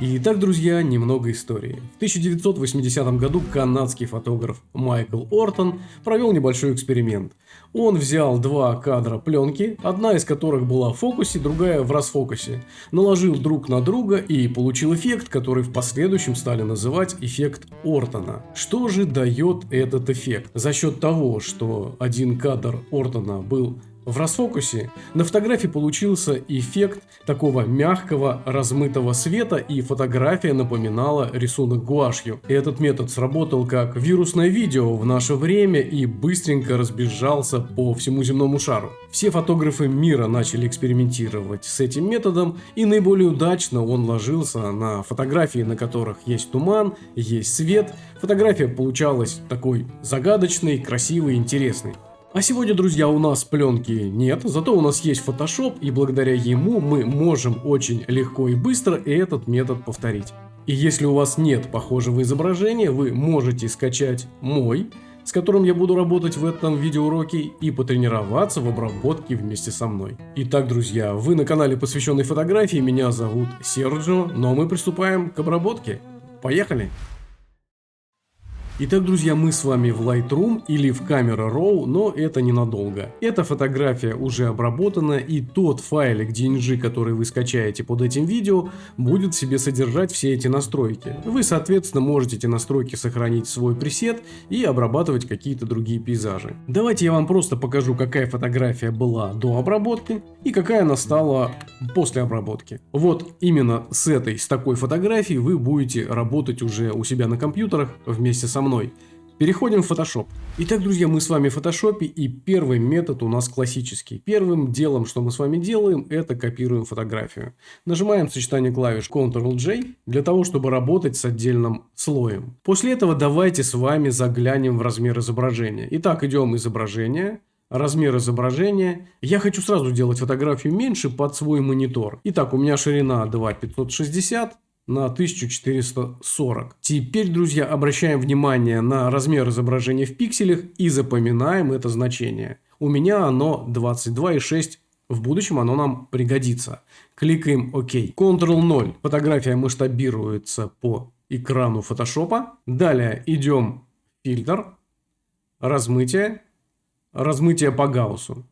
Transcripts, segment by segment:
Итак, друзья, немного истории. В 1980 году канадский фотограф Майкл Ортон провел небольшой эксперимент. Он взял два кадра пленки, одна из которых была в фокусе, другая в расфокусе, наложил друг на друга и получил эффект, который в последующем стали называть эффект Ортона. Что же дает этот эффект? За счет того, что один кадр Ортона был в расфокусе, на фотографии получился эффект такого мягкого размытого света, и фотография напоминала рисунок гуашью. Этот метод сработал как вирусное видео в наше время и быстренько разбежался по всему земному шару. Все фотографы мира начали экспериментировать с этим методом, и наиболее удачно он ложился на фотографии, на которых есть туман, есть свет. Фотография получалась такой загадочной, красивой, интересной. А сегодня, друзья, у нас пленки нет, зато у нас есть Photoshop, и благодаря ему мы можем очень легко и быстро этот метод повторить. И если у вас нет похожего изображения, вы можете скачать мой, с которым я буду работать в этом видеоуроке, и потренироваться в обработке вместе со мной. Итак, друзья, вы на канале, посвященный фотографии, меня зовут Серджио, но мы приступаем к обработке. Поехали! Итак, друзья, мы с вами в Lightroom или в Camera Raw, но это ненадолго. Эта фотография уже обработана, и тот файлик DNG, который вы скачаете под этим видео, будет в себе содержать все эти настройки. Вы, соответственно, можете эти настройки сохранить в свой пресет и обрабатывать какие-то другие пейзажи. Давайте я вам просто покажу, какая фотография была до обработки и какая она стала после обработки. Вот именно с такой фотографией вы будете работать уже у себя на компьютерах вместе со мной. Переходим в Photoshop. Итак, друзья, мы с вами в Photoshop, и первый метод у нас классический. Первым делом, что мы с вами делаем, это копируем фотографию. Нажимаем сочетание клавиш Ctrl-J для того, чтобы работать с отдельным слоем. После этого давайте с вами заглянем в размер изображения. Итак, идем изображение. Размер изображения. Я хочу сразу сделать фотографию меньше под свой монитор. Итак, у меня ширина 2560 на 1440. Теперь, друзья, обращаем внимание на размер изображения в пикселях и запоминаем это значение. У меня оно 22,6. В будущем оно нам пригодится. Кликаем ОК. Ctrl-0. Фотография масштабируется по экрану Photoshop. Далее идем в фильтр, размытие. Размытие по Гауссу.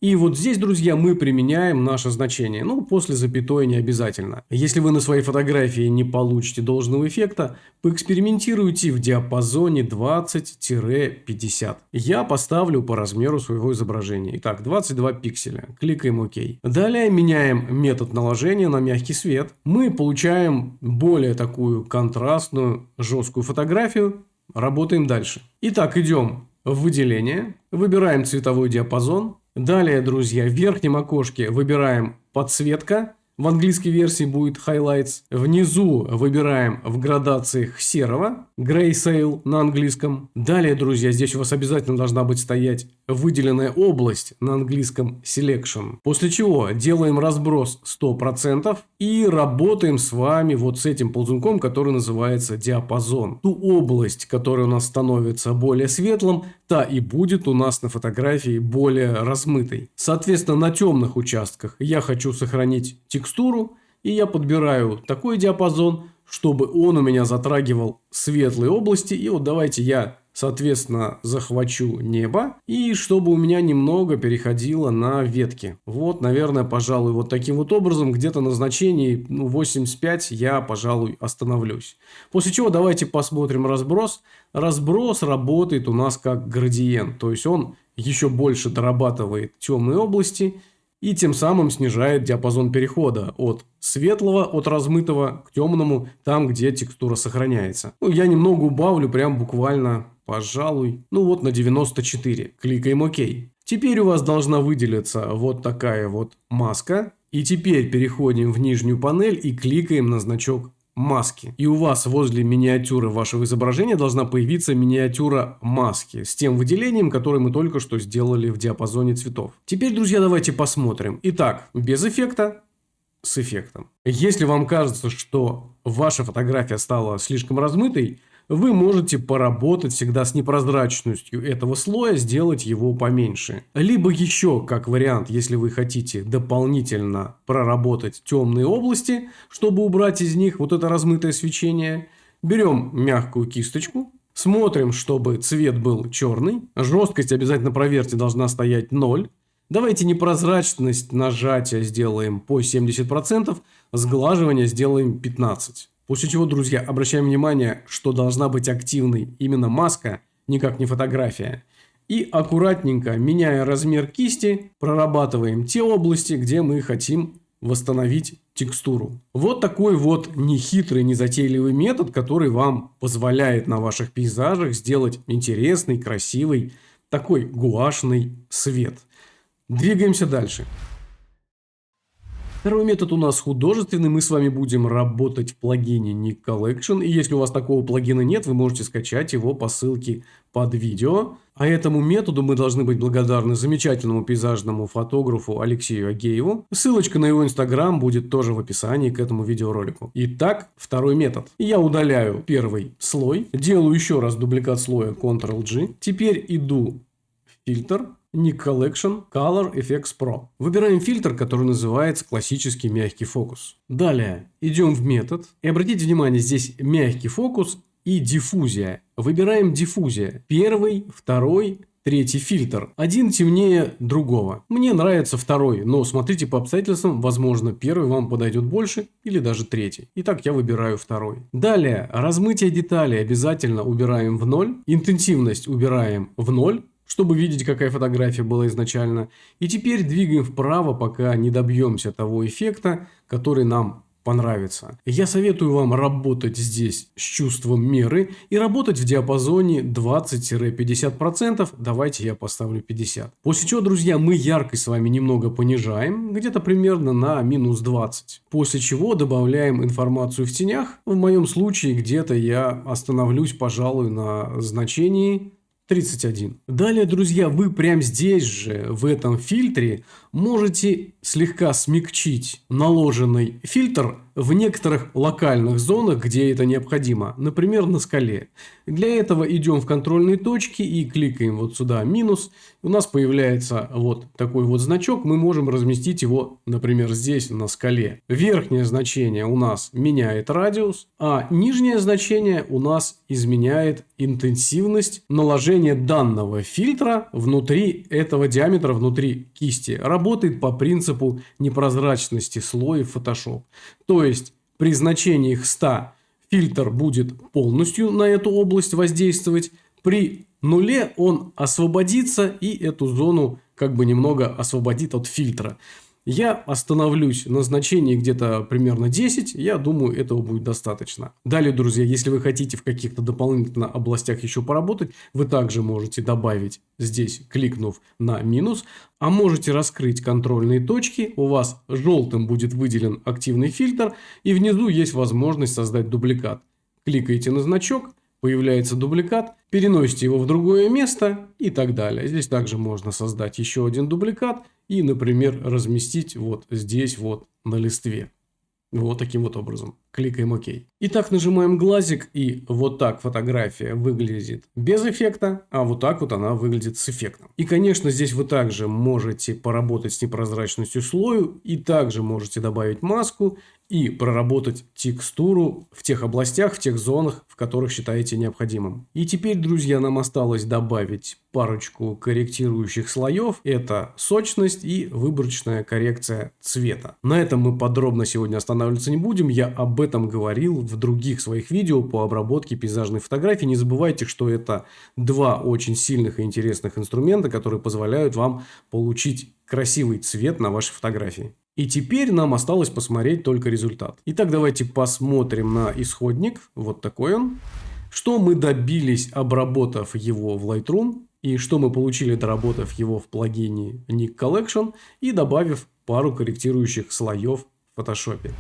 И вот здесь, друзья, мы применяем наше значение. Ну, после запятой не обязательно. Если вы на своей фотографии не получите должного эффекта, поэкспериментируйте в диапазоне 20-50. Я поставлю по размеру своего изображения. Итак, 22 пикселя. Кликаем ОК. Далее меняем метод наложения на мягкий свет. Мы получаем более такую контрастную, жесткую фотографию. Работаем дальше. Итак, идем в выделение, выбираем цветовой диапазон. Далее, друзья, в верхнем окошке выбираем подсветка. В английской версии будет highlights. Внизу выбираем в градациях серого, grayscale на английском. Далее, друзья, здесь у вас обязательно должна быть стоять выделенная область, на английском selection. После чего делаем разброс 100% и работаем с вами вот с этим ползунком, который называется диапазон. Ту область, которая у нас становится более светлым, та и будет у нас на фотографии более размытой. Соответственно, на темных участках я хочу сохранить текстуру, и я подбираю такой диапазон, чтобы он у меня затрагивал светлые области. И вот давайте я, соответственно, захвачу небо, и чтобы у меня немного переходило на ветки. Вот, наверное, пожалуй, вот таким вот образом, где-то на значении 85 я, пожалуй, остановлюсь. После чего давайте посмотрим разброс. Разброс работает у нас как градиент, то есть он еще больше дорабатывает темные области и тем самым снижает диапазон перехода от светлого, от размытого к темному, там, где текстура сохраняется. Ну, я немного убавлю, прям буквально, пожалуй, ну вот на 94. Кликаем ОК. Теперь у вас должна выделиться вот такая вот маска. И теперь переходим в нижнюю панель и кликаем на значок маски. И у вас возле миниатюры вашего изображения должна появиться миниатюра маски с тем выделением, которое мы только что сделали в диапазоне цветов. Теперь, друзья, давайте посмотрим. Итак, без эффекта, с эффектом. Если вам кажется, что ваша фотография стала слишком размытой, вы можете поработать всегда с непрозрачностью этого слоя, сделать его поменьше. Либо еще, как вариант, если вы хотите дополнительно проработать темные области, чтобы убрать из них вот это размытое свечение, берем мягкую кисточку, смотрим, чтобы цвет был черный, жесткость обязательно проверьте, должна стоять 0. Давайте непрозрачность нажатия сделаем по 70%, сглаживание сделаем 15%. После чего, друзья, обращаем внимание, что должна быть активной именно маска, никак не фотография. И аккуратненько, меняя размер кисти, прорабатываем те области, где мы хотим восстановить текстуру. Вот такой вот нехитрый, незатейливый метод, который вам позволяет на ваших пейзажах сделать интересный, красивый, такой гуашный свет. Двигаемся дальше. Второй метод у нас художественный. Мы с вами будем работать в плагине Nik Collection. И если у вас такого плагина нет, вы можете скачать его по ссылке под видео. А этому методу мы должны быть благодарны замечательному пейзажному фотографу Алексею Агееву. Ссылочка на его инстаграм будет тоже в описании к этому видеоролику. Итак, второй метод. Я удаляю первый слой. Делаю еще раз дубликат слоя Ctrl-G. Теперь иду в фильтр. Nik Collection Color Effects Pro. Выбираем фильтр, который называется классический мягкий фокус. Далее идем в метод. И обратите внимание, здесь мягкий фокус и диффузия. Выбираем диффузия. Первый, второй, третий фильтр. Один темнее другого. Мне нравится второй, но смотрите по обстоятельствам. Возможно, первый вам подойдет больше или даже третий. Итак, я выбираю второй. Далее размытие деталей обязательно убираем в 0. Интенсивность убираем в 0. Чтобы видеть, какая фотография была изначально. И теперь двигаем вправо, пока не добьемся того эффекта, который нам понравится. Я советую вам работать здесь с чувством меры и работать в диапазоне 20-50%. Давайте я поставлю 50%. После чего, друзья, мы яркость с вами немного понижаем, где-то примерно на минус 20. После чего добавляем информацию в тенях. В моем случае где-то я остановлюсь, пожалуй, на значении 31. Далее, друзья, вы прямо здесь же, в этом фильтре, можете слегка смягчить наложенный фильтр в некоторых локальных зонах, где это необходимо. Например, на скале. Для этого идем в контрольные точки и кликаем вот сюда минус. У нас появляется вот такой вот значок. Мы можем разместить его, например, здесь на скале. Верхнее значение у нас меняет радиус, а нижнее значение у нас изменяет интенсивность наложения данного фильтра внутри этого диаметра, внутри кисти. Работает по принципу непрозрачности слоев Photoshop. То есть при значении 100 фильтр будет полностью на эту область воздействовать. При нуле он освободится и эту зону как бы немного освободит от фильтра. Я остановлюсь на значении где-то примерно 10. Я думаю, этого будет достаточно. Далее, друзья, если вы хотите в каких-то дополнительных областях еще поработать, вы также можете добавить здесь, кликнув на минус. А можете раскрыть контрольные точки. У вас желтым будет выделен активный фильтр. И внизу есть возможность создать дубликат. Кликаете на значок. Появляется дубликат, переносите его в другое место и так далее. Здесь также можно создать еще один дубликат и, например, разместить вот здесь вот на листве. Вот таким вот образом. Кликаем ОК. Итак, нажимаем глазик, и вот так фотография выглядит без эффекта, а вот так вот она выглядит с эффектом. И, конечно, здесь вы также можете поработать с непрозрачностью слою, и также можете добавить маску и проработать текстуру в тех областях, в тех зонах, в которых считаете необходимым. И теперь, друзья, нам осталось добавить парочку корректирующих слоев. Это сочность и выборочная коррекция цвета. На этом мы подробно сегодня останавливаться не будем. Я об этом говорил в других своих видео по обработке пейзажной фотографии. Не забывайте, что это два очень сильных и интересных инструмента, которые позволяют вам получить красивый цвет на вашей фотографии. И теперь нам осталось посмотреть только результат. Итак, давайте посмотрим на исходник. Вот такой он. Что мы добились, обработав его в Lightroom. И что мы получили, доработав его в плагине Nik Collection. И добавив пару корректирующих слоев в Photoshop.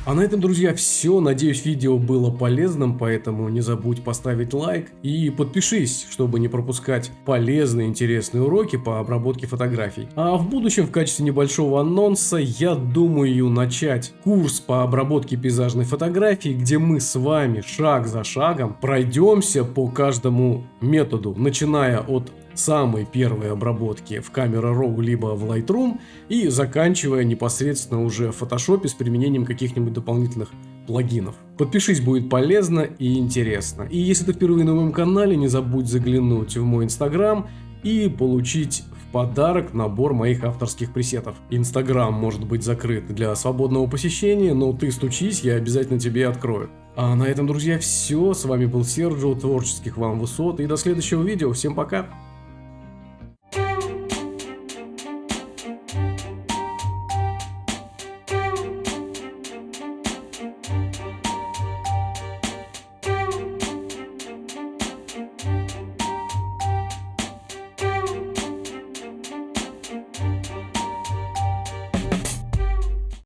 А на этом, друзья, все. Надеюсь, видео было полезным, поэтому не забудь поставить лайк и подпишись, чтобы не пропускать полезные, интересные уроки по обработке фотографий. А в будущем, в качестве небольшого анонса, я думаю начать курс по обработке пейзажной фотографии, где мы с вами шаг за шагом пройдемся по каждому методу, начиная от самой первой обработки в Camera Raw либо в Lightroom и заканчивая непосредственно уже в Photoshop с применением каких-нибудь дополнительных плагинов. Подпишись, будет полезно и интересно. И если ты впервые на моем канале, не забудь заглянуть в мой Instagram и получить в подарок набор моих авторских пресетов. Instagram может быть закрыт для свободного посещения, но ты стучись, я обязательно тебе открою. А на этом, друзья, все. С вами был Серджио. Творческих вам высот и до следующего видео. Всем пока!